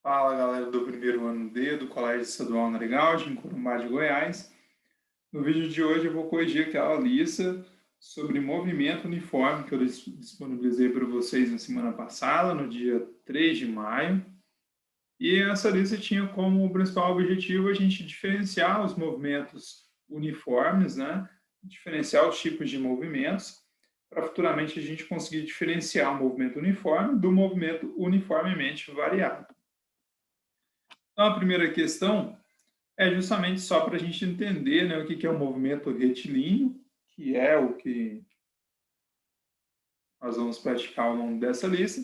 Fala, galera do primeiro ano D do Colégio Estadual Naregal, em Corumbá de Goiás. No vídeo de hoje eu vou corrigir aquela lista sobre movimento uniforme que eu disponibilizei para vocês na semana passada, no dia 3 de maio. E essa lista tinha como principal objetivo a gente diferenciar os movimentos uniformes, né? Diferenciar os tipos de movimentos, para futuramente a gente conseguir diferenciar o movimento uniforme do movimento uniformemente variado. Então, a primeira questão é justamente só para a gente entender, né, o que é o movimento retilíneo, que é o que nós vamos praticar ao longo dessa lista.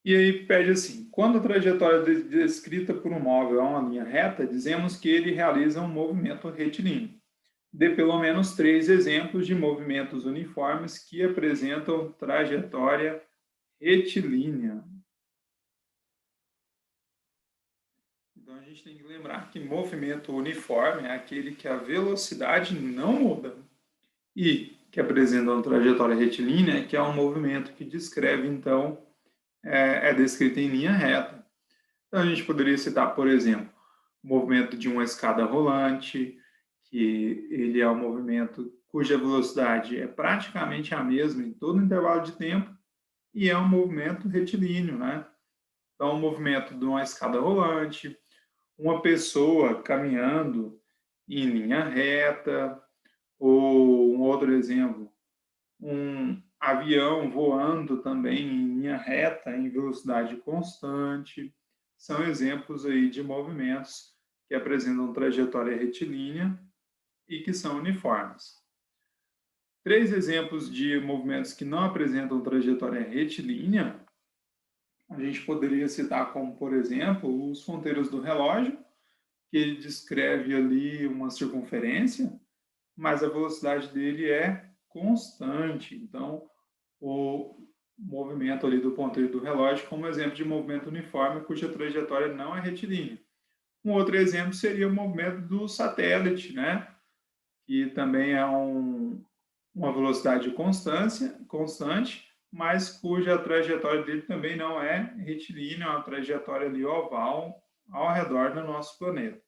E aí pede assim: quando a trajetória descrita por um móvel é uma linha reta, dizemos que ele realiza um movimento retilíneo. Dê pelo menos 3 exemplos de movimentos uniformes que apresentam trajetória retilínea. Então a gente tem que lembrar que movimento uniforme é aquele que a velocidade não muda e que apresenta uma trajetória retilínea, que é um movimento que descreve, então, é descrito em linha reta. Então a gente poderia citar, por exemplo, o movimento de uma escada rolante, que ele é um movimento cuja velocidade é praticamente a mesma em todo o intervalo de tempo e é um movimento retilíneo, né? Então, o movimento de uma escada rolante, uma pessoa caminhando em linha reta, ou um outro exemplo, um avião voando também em linha reta, em velocidade constante, são exemplos aí de movimentos que apresentam trajetória retilínea e que são uniformes. 3 exemplos de movimentos que não apresentam trajetória retilínea, a gente poderia citar como, por exemplo, os ponteiros do relógio, que ele descreve ali uma circunferência, mas a velocidade dele é constante. Então, o movimento ali do ponteiro do relógio como exemplo de movimento uniforme cuja trajetória não é retilínea. Um outro exemplo seria o movimento do satélite, né? Que também é uma velocidade constante, mas cuja trajetória dele também não é retilínea, é uma trajetória ali oval ao redor do nosso planeta.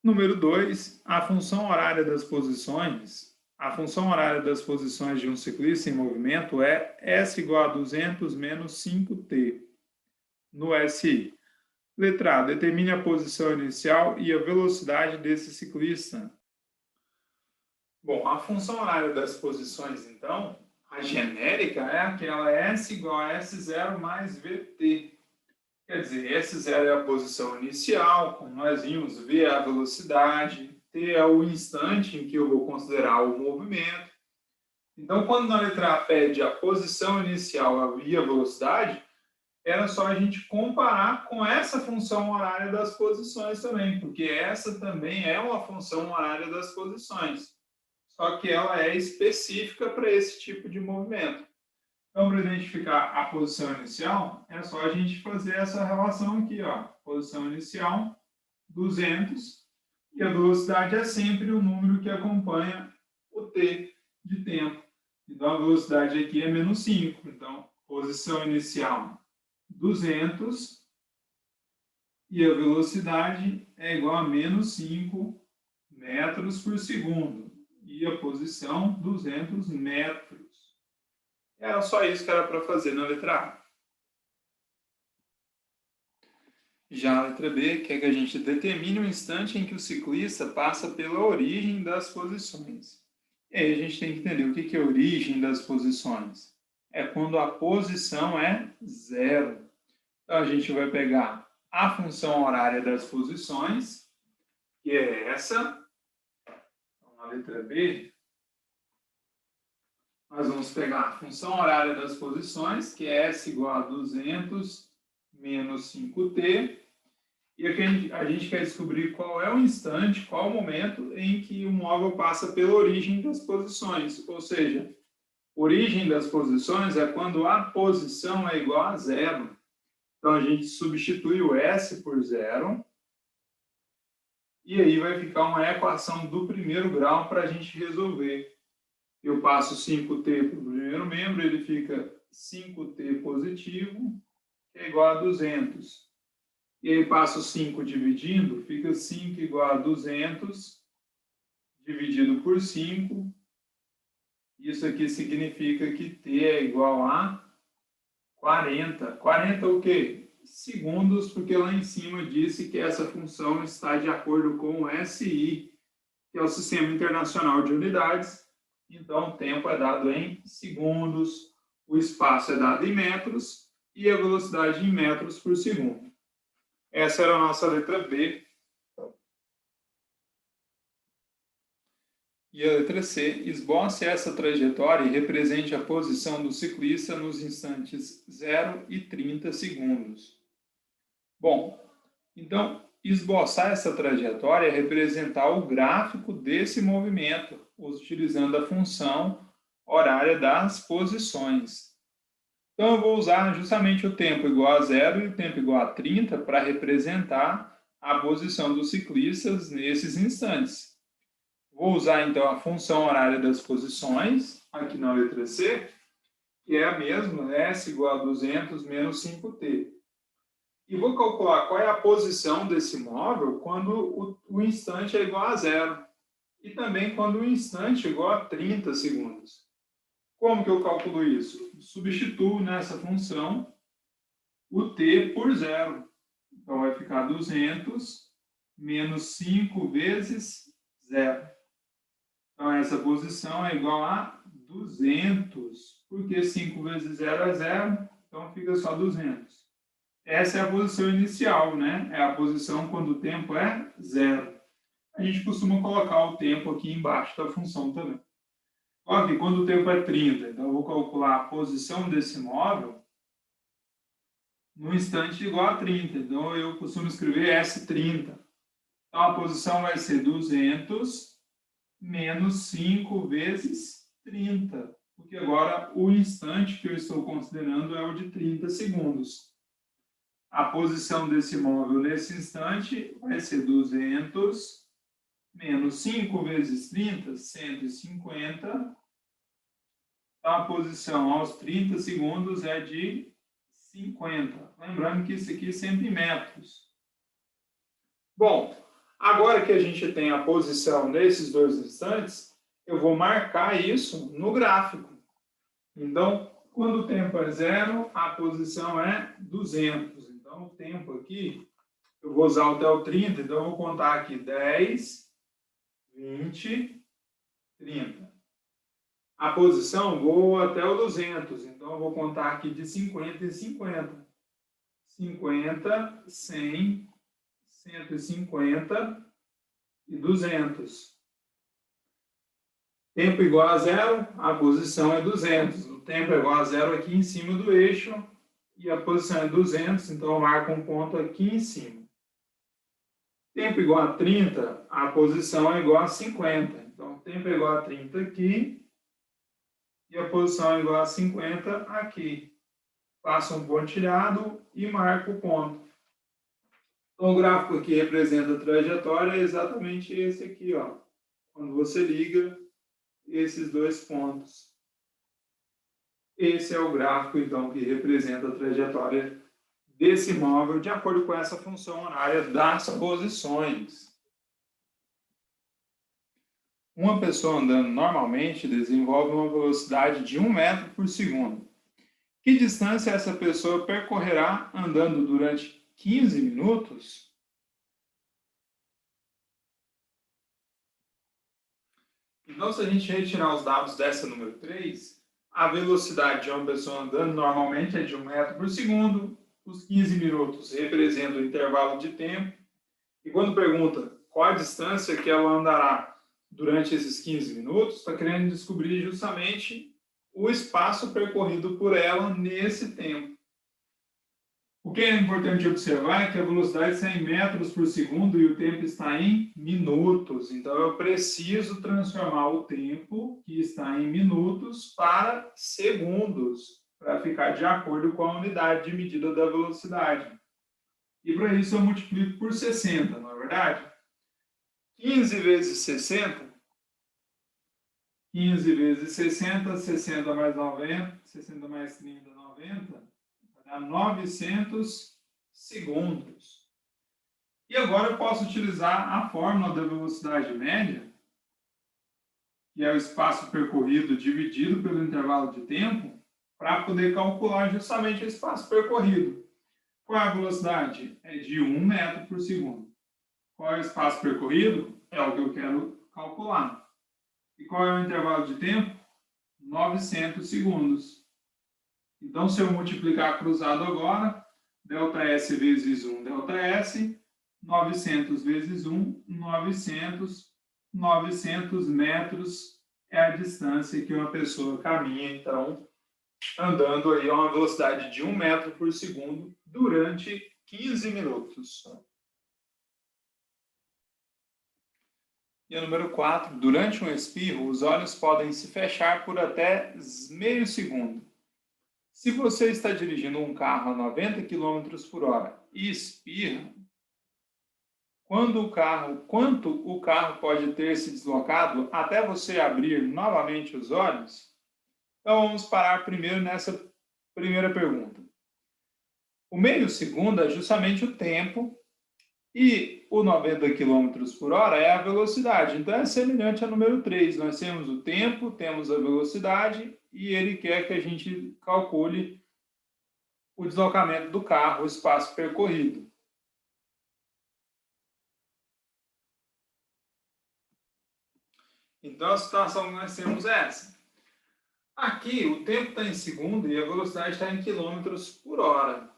Número 2, a função horária das posições. A função horária das posições de um ciclista em movimento é S igual a 200 menos 5t no SI. Letra A, determine a posição inicial e a velocidade desse ciclista. Bom, a função horária das posições, então, a genérica é aquela S igual a S0 mais VT. Quer dizer, S0 é a posição inicial, como nós vimos, V é a velocidade, T é o instante em que eu vou considerar o movimento. Então, quando na letra A pede a posição inicial e a velocidade, era só a gente comparar com essa função horária das posições também, porque essa também é uma função horária das posições, só que ela é específica para esse tipo de movimento. Então, para identificar a posição inicial, é só a gente fazer essa relação aqui, ó. Posição inicial, 200, e a velocidade é sempre o número que acompanha o t de tempo. Então, a velocidade aqui é menos 5. Então, posição inicial, 200, e a velocidade é igual a menos 5 metros por segundo. E a posição, 200 metros. Era só isso que era para fazer na letra A. Já a letra B quer que a gente determine o instante em que o ciclista passa pela origem das posições. E aí a gente tem que entender o que é a origem das posições. É quando a posição é zero. Então a gente vai pegar a função horária das posições, que é essa. Então, na letra B, nós vamos pegar a função horária das posições, que é S igual a 200 menos 5t, e aqui a gente quer descobrir qual é o instante, qual o momento em que o móvel passa pela origem das posições, ou seja, origem das posições é quando a posição é igual a zero. Então, a gente substitui o S por zero, e aí vai ficar uma equação do primeiro grau para a gente resolver. Eu passo 5t para o primeiro membro, ele fica 5t positivo que é igual a 200. E aí passo 5 dividindo, fica 5 igual a 200 dividido por 5. Isso aqui significa que t é igual a 40. 40 o quê? Segundos, porque lá em cima disse que essa função está de acordo com o SI, que é o Sistema Internacional de Unidades. Então, o tempo é dado em segundos, o espaço é dado em metros e a velocidade em metros por segundo. Essa era a nossa letra B. E a letra C, esboce essa trajetória e represente a posição do ciclista nos instantes 0 e 30 segundos. Bom, então, esboçar essa trajetória é representar o gráfico desse movimento, utilizando a função horária das posições. Então, eu vou usar justamente o tempo igual a 0 e o tempo igual a 30 para representar a posição dos ciclistas nesses instantes. Vou usar, então, a função horária das posições, aqui na letra C, que é a mesma, S igual a 200 menos 5t. E vou calcular qual é a posição desse móvel quando o instante é igual a 0. E também quando o instante é igual a 30 segundos. Como que eu calculo isso? Substituo nessa função o t por 0. Então, vai ficar 200 menos 5 vezes 0. Então, essa posição é igual a 200, porque 5 vezes 0 é 0, então fica só 200. Essa é a posição inicial, né? É a posição quando o tempo é 0. A gente costuma colocar o tempo aqui embaixo da função também. Aqui, quando o tempo é 30, então eu vou calcular a posição desse móvel no instante igual a 30. Então, eu costumo escrever S30. Então, a posição vai ser 200 menos 5 vezes 30, porque agora o instante que eu estou considerando é o de 30 segundos. A posição desse móvel nesse instante vai ser 200 menos 5 vezes 30, 150. Então, a posição aos 30 segundos é de 50. Lembrando que isso aqui é sempre em metros. Bom, agora que a gente tem a posição nesses dois instantes, eu vou marcar isso no gráfico. Então, quando o tempo é 0, a posição é 200. Então, o tempo aqui, eu vou usar até o 30, então eu vou contar aqui 10, 20, 30. A posição vou até o 200, então eu vou contar aqui de 50 em 50. 50, 100, 150 e 200. Tempo igual a 0, a posição é 200. O tempo é igual a 0 aqui em cima do eixo e a posição é 200, então eu marco um ponto aqui em cima. Tempo igual a 30, a posição é igual a 50. Então, o tempo é igual a 30 aqui e a posição é igual a 50 aqui. Faço um pontilhado e marco o ponto. Então, o gráfico que representa a trajetória é exatamente esse aqui, ó. Quando você liga esses dois pontos. Esse é o gráfico, então, que representa a trajetória desse móvel de acordo com essa função horária das posições. Uma pessoa andando normalmente desenvolve uma velocidade de 1 metro por segundo. Que distância essa pessoa percorrerá andando durante 15 minutos? Então, se a gente retirar os dados dessa número 3, a velocidade de uma pessoa andando normalmente é de 1 metro por segundo. Os 15 minutos representam o intervalo de tempo. E quando pergunta qual a distância que ela andará durante esses 15 minutos, está querendo descobrir justamente o espaço percorrido por ela nesse tempo. O que é importante observar é que a velocidade está em metros por segundo e o tempo está em minutos. Então, eu preciso transformar o tempo, que está em minutos, para segundos, para ficar de acordo com a unidade de medida da velocidade. E para isso eu multiplico por 60, não é verdade? 15 vezes 60, 15 vezes 60, 60 mais 90, 60 mais 30, 90, vai a 900 segundos. E agora eu posso utilizar a fórmula da velocidade média, que é o espaço percorrido dividido pelo intervalo de tempo, para poder calcular justamente o espaço percorrido. Qual é a velocidade? É de 1 metro por segundo. Qual é o espaço percorrido? É o que eu quero calcular. E qual é o intervalo de tempo? 900 segundos. Então, se eu multiplicar cruzado agora, ΔS vezes 1, ΔS, 900 vezes 1, 900, 900 metros é a distância que uma pessoa caminha, então, andando aí a uma velocidade de 1 metro por segundo durante 15 minutos. E a número 4, durante um espirro, os olhos podem se fechar por até meio segundo. Se você está dirigindo um carro a 90 km por hora e espirra, quanto o carro pode ter se deslocado até você abrir novamente os olhos? Então vamos parar primeiro nessa primeira pergunta. O meio segundo é justamente o tempo e o 90 km por hora é a velocidade. Então é semelhante ao número 3. Nós temos o tempo, temos a velocidade e ele quer que a gente calcule o deslocamento do carro, o espaço percorrido. Então a situação que nós temos é essa. Aqui o tempo está em segundo e a velocidade está em quilômetros por hora.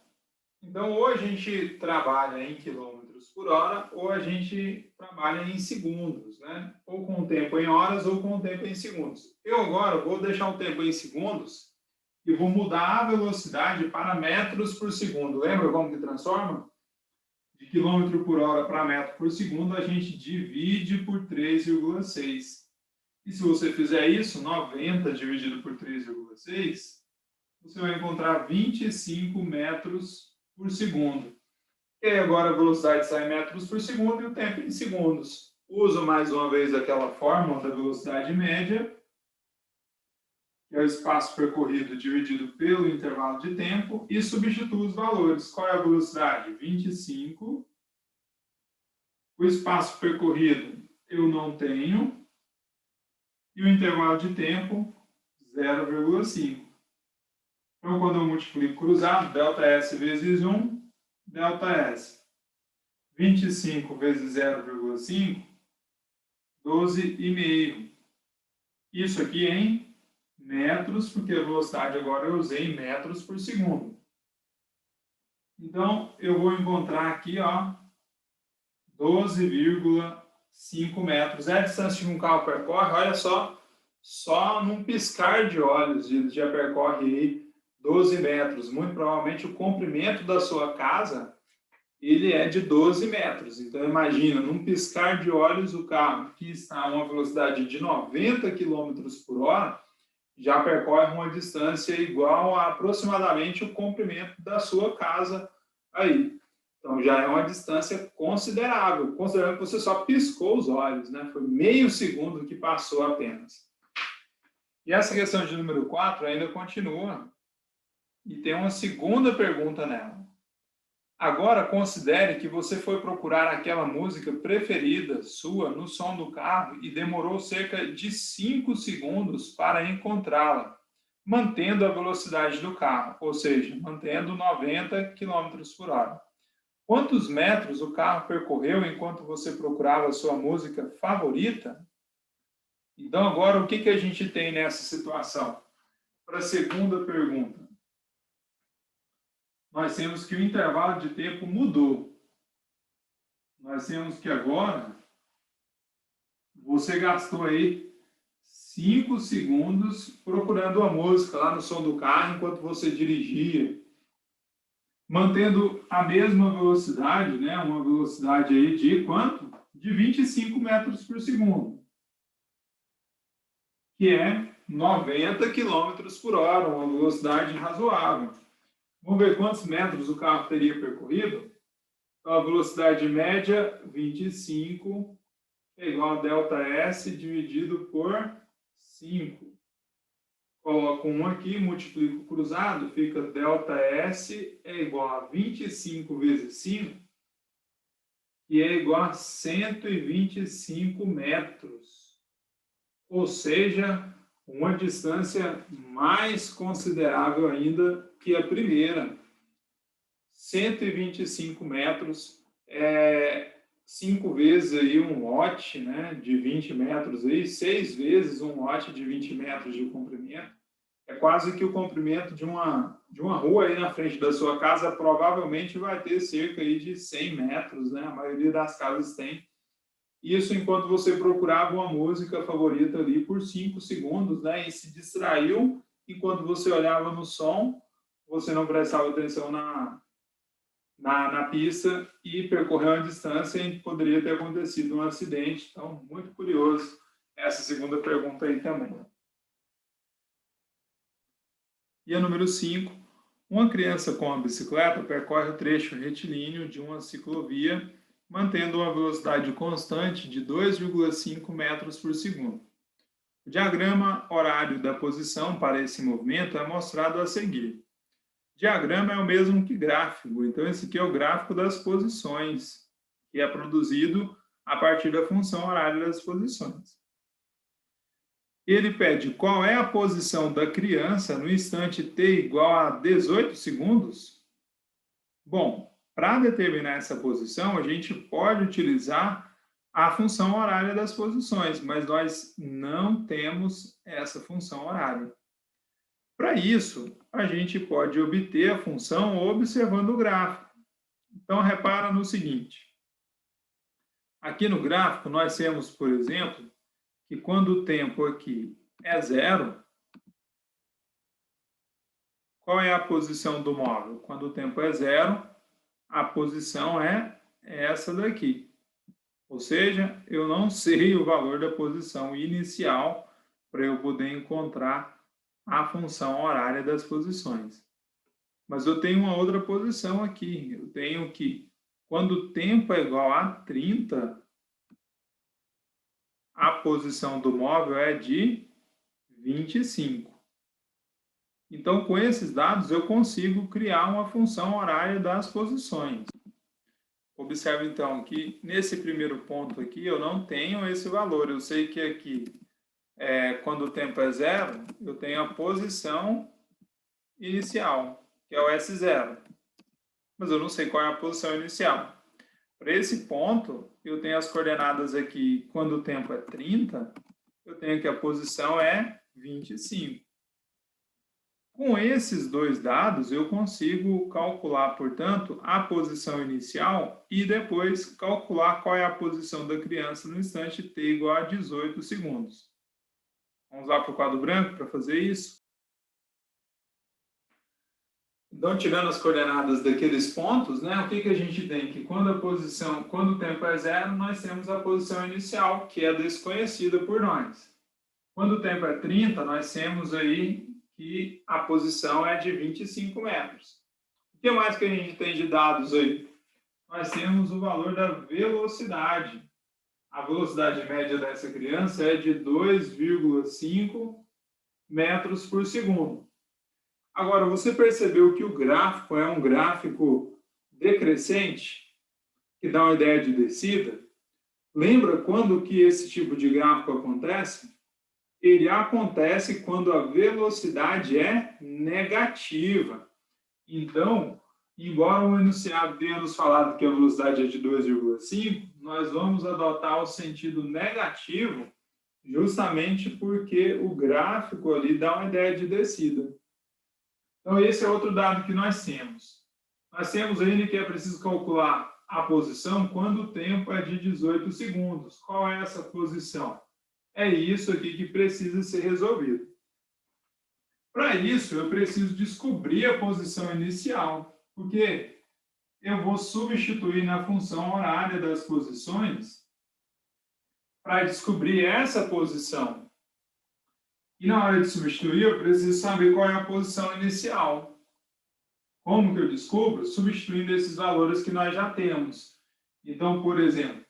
Então ou a gente trabalha em quilômetros por hora ou a gente trabalha em segundos, né? Ou com o tempo em horas ou com o tempo em segundos. Eu agora vou deixar o tempo em segundos e vou mudar a velocidade para metros por segundo. Lembra como que transforma? De quilômetro por hora para metro por segundo, a gente divide por 3,6. E se você fizer isso, 90 dividido por 3,6, você vai encontrar 25 metros por segundo. E aí agora a velocidade sai em metros por segundo e o tempo em segundos. Uso mais uma vez aquela fórmula da velocidade média, que é o espaço percorrido dividido pelo intervalo de tempo, e substituo os valores. Qual é a velocidade? 25. O espaço percorrido eu não tenho. E o intervalo de tempo, 0,5. Então, quando eu multiplico cruzado, ΔS vezes 1, ΔS. 25 vezes 0,5, 12,5. Isso aqui em metros, porque a velocidade agora eu usei em metros por segundo. Então, eu vou encontrar aqui, ó, 12,5 metros. É a distância que um carro percorre, olha só num piscar de olhos, ele já percorre aí 12 metros. Muito provavelmente o comprimento da sua casa, ele é de 12 metros. Então, imagina, num piscar de olhos, o carro que está a uma velocidade de 90 km por hora, já percorre uma distância igual a aproximadamente o comprimento da sua casa aí. Então, já é uma distância considerável, considerando que você só piscou os olhos, né? Foi meio segundo que passou apenas. E essa questão de número 4 ainda continua. E tem uma segunda pergunta nela. Agora, considere que você foi procurar aquela música preferida sua no som do carro e demorou cerca de 5 segundos para encontrá-la, mantendo a velocidade do carro, ou seja, mantendo 90 km por hora. Quantos metros o carro percorreu enquanto você procurava a sua música favorita? Então, agora, o que a gente tem nessa situação? Para a segunda pergunta, nós temos que o intervalo de tempo mudou. Nós temos que agora, você gastou aí 5 segundos procurando a música lá no som do carro enquanto você dirigia, mantendo a mesma velocidade, né? Uma velocidade aí de quanto? De 25 metros por segundo, que é 90 km por hora, uma velocidade razoável. Vamos ver quantos metros o carro teria percorrido? Então, a velocidade média, 25, é igual a ΔS dividido por 5. Coloco 1 aqui, multiplico cruzado, fica ΔS é igual a 25 vezes 5, que é igual a 125 metros. Ou seja, uma distância mais considerável ainda que a primeira. 125 metros é 5 vezes aí um lote, né, de 20 metros, aí, 6 vezes um lote de 20 metros de comprimento. É quase que o comprimento de uma rua aí na frente da sua casa provavelmente vai ter cerca aí de 100 metros, né? A maioria das casas tem. Isso enquanto você procurava uma música favorita ali por 5 segundos, né? E se distraiu enquanto você olhava no som, você não prestava atenção na pista e percorreu uma distância em que poderia ter acontecido um acidente. Então, muito curioso essa segunda pergunta aí também. E a número 5, uma criança com uma bicicleta percorre o trecho retilíneo de uma ciclovia, mantendo uma velocidade constante de 2,5 metros por segundo. O diagrama horário da posição para esse movimento é mostrado a seguir. Diagrama é o mesmo que gráfico, então esse aqui é o gráfico das posições, que é produzido a partir da função horária das posições. Ele pede qual é a posição da criança no instante t igual a 18 segundos. Bom, para determinar essa posição, a gente pode utilizar a função horária das posições, mas nós não temos essa função horária. Para isso, a gente pode obter a função observando o gráfico. Então, repara no seguinte. Aqui no gráfico, nós temos, por exemplo, que quando o tempo aqui é 0, qual é a posição do móvel? Quando o tempo é 0, a posição é essa daqui. Ou seja, eu não sei o valor da posição inicial para eu poder encontrar a função horária das posições. Mas eu tenho uma outra posição aqui. Eu tenho que, quando o tempo é igual a 30, a posição do móvel é de 25. Então, com esses dados, eu consigo criar uma função horária das posições. Observe, então, que nesse primeiro ponto aqui, eu não tenho esse valor. Eu sei que aqui, quando o tempo é 0, eu tenho a posição inicial, que é o S0. Mas eu não sei qual é a posição inicial. Para esse ponto, eu tenho as coordenadas aqui, quando o tempo é 30, eu tenho que a posição é 25. Com esses dois dados, eu consigo calcular, portanto, a posição inicial e depois calcular qual é a posição da criança no instante t igual a 18 segundos. Vamos lá para o quadro branco para fazer isso? Então, tirando as coordenadas daqueles pontos, né, o que a gente tem? Que quando o tempo é 0, nós temos a posição inicial, que é desconhecida por nós. Quando o tempo é 30, nós temos aí que a posição é de 25 metros. O que mais que a gente tem de dados aí? Nós temos o valor da velocidade. A velocidade média dessa criança é de 2,5 metros por segundo. Agora, você percebeu que o gráfico é um gráfico decrescente, que dá uma ideia de descida? Lembra quando que esse tipo de gráfico acontece? Ele acontece quando a velocidade é negativa. Então, embora o enunciado tenha nos falado que a velocidade é de 2,5, nós vamos adotar o sentido negativo justamente porque o gráfico ali dá uma ideia de descida. Então, esse é outro dado que nós temos. Nós temos ainda que é preciso calcular a posição quando o tempo é de 18 segundos. Qual é essa posição? É isso aqui que precisa ser resolvido. Para isso, eu preciso descobrir a posição inicial, porque eu vou substituir na função horária das posições para descobrir essa posição. E na hora de substituir, eu preciso saber qual é a posição inicial. Como que eu descubro? Substituindo esses valores que nós já temos. Então, por exemplo,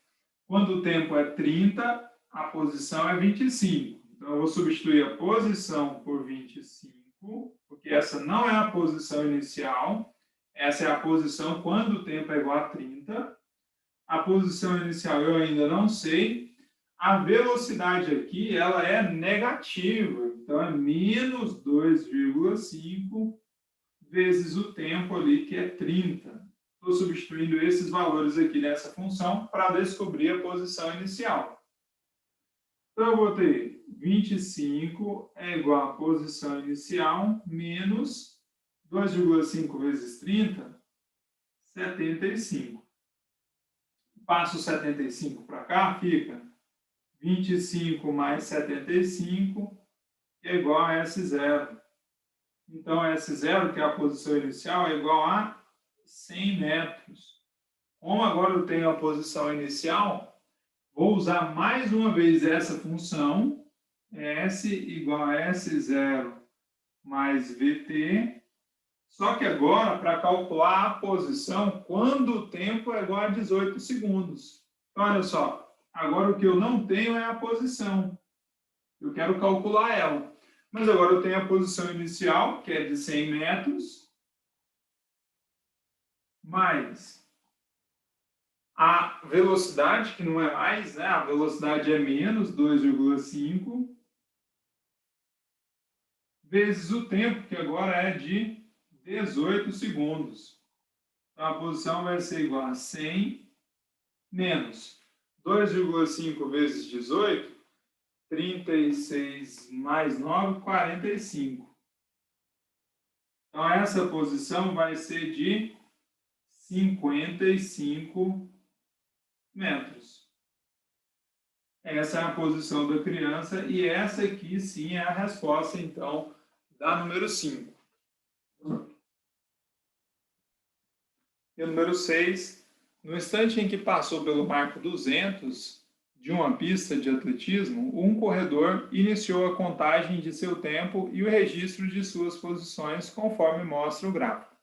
quando o tempo é 30, a posição é 25. Então, eu vou substituir a posição por 25, porque essa não é a posição inicial, essa é a posição quando o tempo é igual a 30. A posição inicial eu ainda não sei. A velocidade aqui, ela é negativa, então é menos 2,5 vezes o tempo ali, que é 30. Estou substituindo esses valores aqui nessa função para descobrir a posição inicial. Então, eu vou ter 25 é igual à posição inicial menos 2,5 vezes 30, 75. Passo 75 para cá, fica 25 mais 75, que é igual a S0. Então, S0, que é a posição inicial, é igual a 100 metros. Como agora eu tenho a posição inicial, vou usar mais uma vez essa função, S igual a S0 mais VT, só que agora para calcular a posição quando o tempo é igual a 18 segundos. Então, olha só, agora o que eu não tenho é a posição. Eu quero calcular ela. Mas agora eu tenho a posição inicial, que é de 100 metros, mais a velocidade, que não é mais, né? A velocidade é menos 2,5, vezes o tempo, que agora é de 18 segundos. Então, a posição vai ser igual a 100 menos 2,5 vezes 18, 36 mais 9, 45. Então, essa posição vai ser de 55 metros. Essa é a posição da criança e essa aqui, sim, é a resposta, então, da número 5. E o número 6, no instante em que passou pelo marco 200 de uma pista de atletismo, um corredor iniciou a contagem de seu tempo e o registro de suas posições, conforme mostra o gráfico.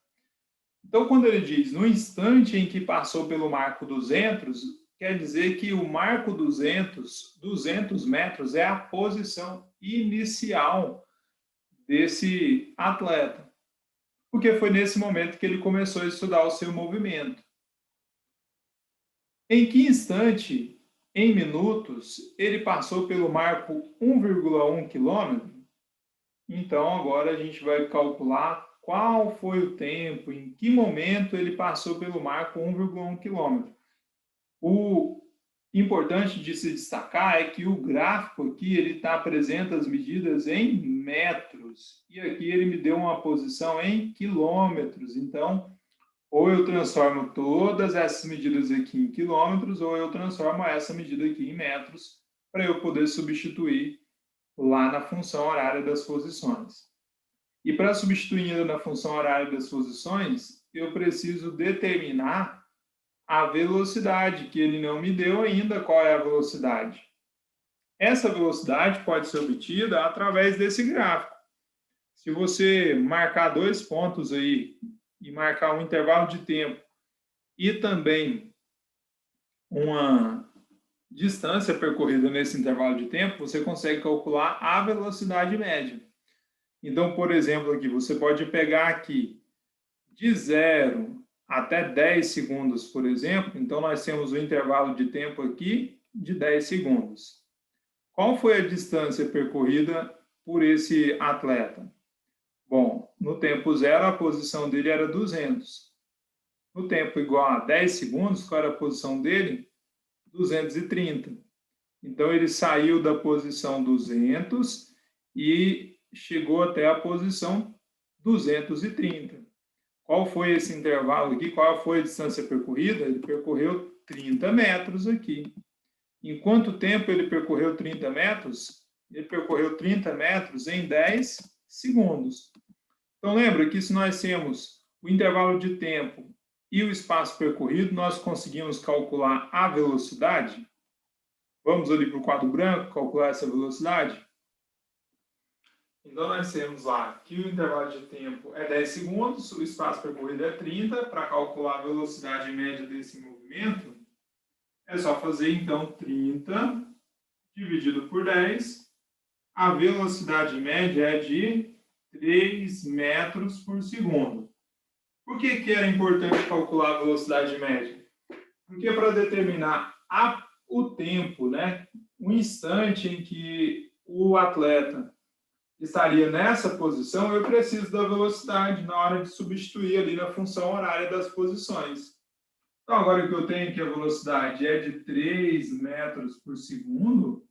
Então, quando ele diz no instante em que passou pelo marco 200, quer dizer que o marco 200 metros, é a posição inicial desse atleta. Porque foi nesse momento que ele começou a estudar o seu movimento. Em que instante, em minutos, ele passou pelo marco 1,1 km? Então, agora a gente vai calcular qual foi o tempo, em que momento ele passou pelo marco 1,1 km. O importante de se destacar é que o gráfico aqui ele apresenta as medidas em metros e aqui ele me deu uma posição em quilômetros. Então, ou eu transformo todas essas medidas aqui em quilômetros ou eu transformo essa medida aqui em metros para eu poder substituir lá na função horária das posições. E para substituir na função horária das posições, eu preciso determinar a velocidade, que ele não me deu ainda qual é a velocidade. Essa velocidade pode ser obtida através desse gráfico. Se você marcar 2 pontos aí e marcar um intervalo de tempo e também uma distância percorrida nesse intervalo de tempo, você consegue calcular a velocidade média. Então, por exemplo, aqui você pode pegar aqui de 0 até 10 segundos, por exemplo. Então, nós temos um intervalo de tempo aqui de 10 segundos. Qual foi a distância percorrida por esse atleta? Bom, no tempo zero, a posição dele era 200. No tempo igual a 10 segundos, qual era a posição dele? 230. Então, ele saiu da posição 200 e chegou até a posição 230. Qual foi esse intervalo aqui? Qual foi a distância percorrida? Ele percorreu 30 metros aqui. Em quanto tempo ele percorreu 30 metros? Ele percorreu 30 metros em 10 segundos. Então, lembra que se nós temos o intervalo de tempo e o espaço percorrido, nós conseguimos calcular a velocidade? Vamos ali para o quadro branco, calcular essa velocidade? Então, nós temos lá que o intervalo de tempo é 10 segundos, o espaço percorrido é 30. Para calcular a velocidade média desse movimento, é só fazer, então, 30 dividido por 10. a velocidade média é de 3 metros por segundo. Por que era importante calcular a velocidade média? Porque para determinar o tempo, né, o instante em que o atleta estaria nessa posição, eu preciso da velocidade na hora de substituir ali na função horária das posições. Então, agora que eu tenho que a velocidade é de 3 metros por segundo,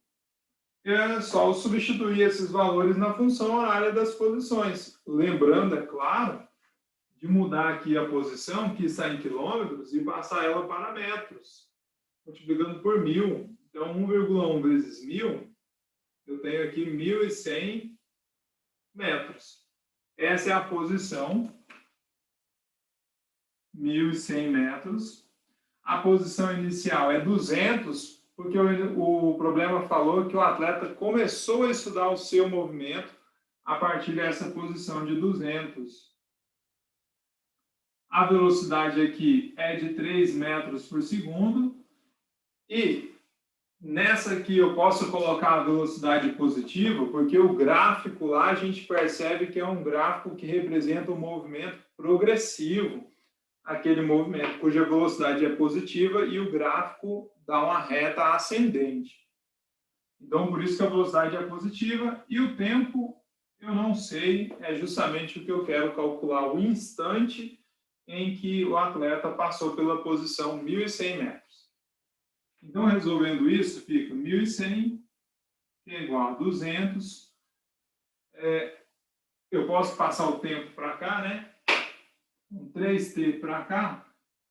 é só substituir esses valores na função horária das posições. Lembrando, é claro, de mudar aqui a posição, que está em quilômetros, e passar ela para metros, multiplicando por 1.000. Então, 1,1 vezes 1.000, eu tenho aqui 1.100 metros. Essa é a posição, 1.100 metros. A posição inicial é 200, porque o problema falou que o atleta começou a estudar o seu movimento a partir dessa posição de 200. A velocidade aqui é de 3 metros por segundo. E nessa aqui eu posso colocar a velocidade positiva, porque o gráfico lá a gente percebe que é um gráfico que representa um movimento progressivo, aquele movimento cuja velocidade é positiva e o gráfico dá uma reta ascendente. Então, por isso que a velocidade é positiva e o tempo, eu não sei, é justamente o que eu quero calcular, o instante em que o atleta passou pela posição 1.100 metros. Então, resolvendo isso, fica 1.100, que é igual a 200. Eu posso passar o tempo para cá, né? Com 3t para cá,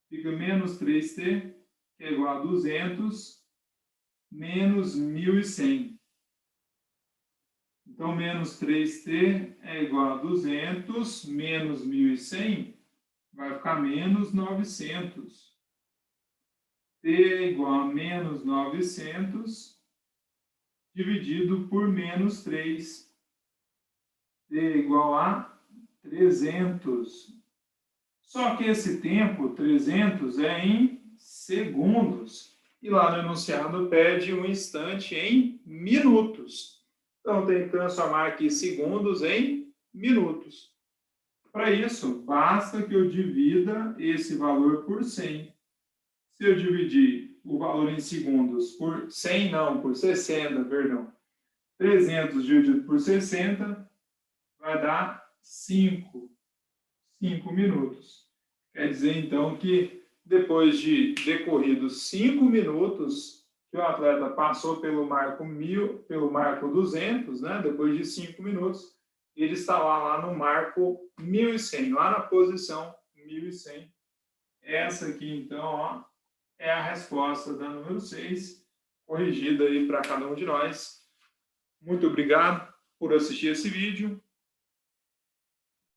fica menos 3t, que é igual a 200, menos 1.100. Então, menos 3t é igual a 200, menos 1.100, vai ficar menos 900. T é igual a menos 900, dividido por menos 3. T é igual a 300. Só que esse tempo, 300, é em segundos. E lá no enunciado pede um instante em minutos. Então, tem que transformar aqui segundos em minutos. Para isso, basta que eu divida esse valor por 100. Se eu dividir o valor em segundos por 100, não, por 60, perdão. 300 dividido por 60 vai dar 5 minutos. Quer dizer, então, que depois de decorridos 5 minutos, que o atleta passou pelo marco 1.000, pelo marco 200, né? Depois de 5 minutos, ele está lá no marco 1.100, lá na posição 1.100. Essa aqui, então, ó, é a resposta da número 6, corrigida aí para cada um de nós. Muito obrigado por assistir esse vídeo.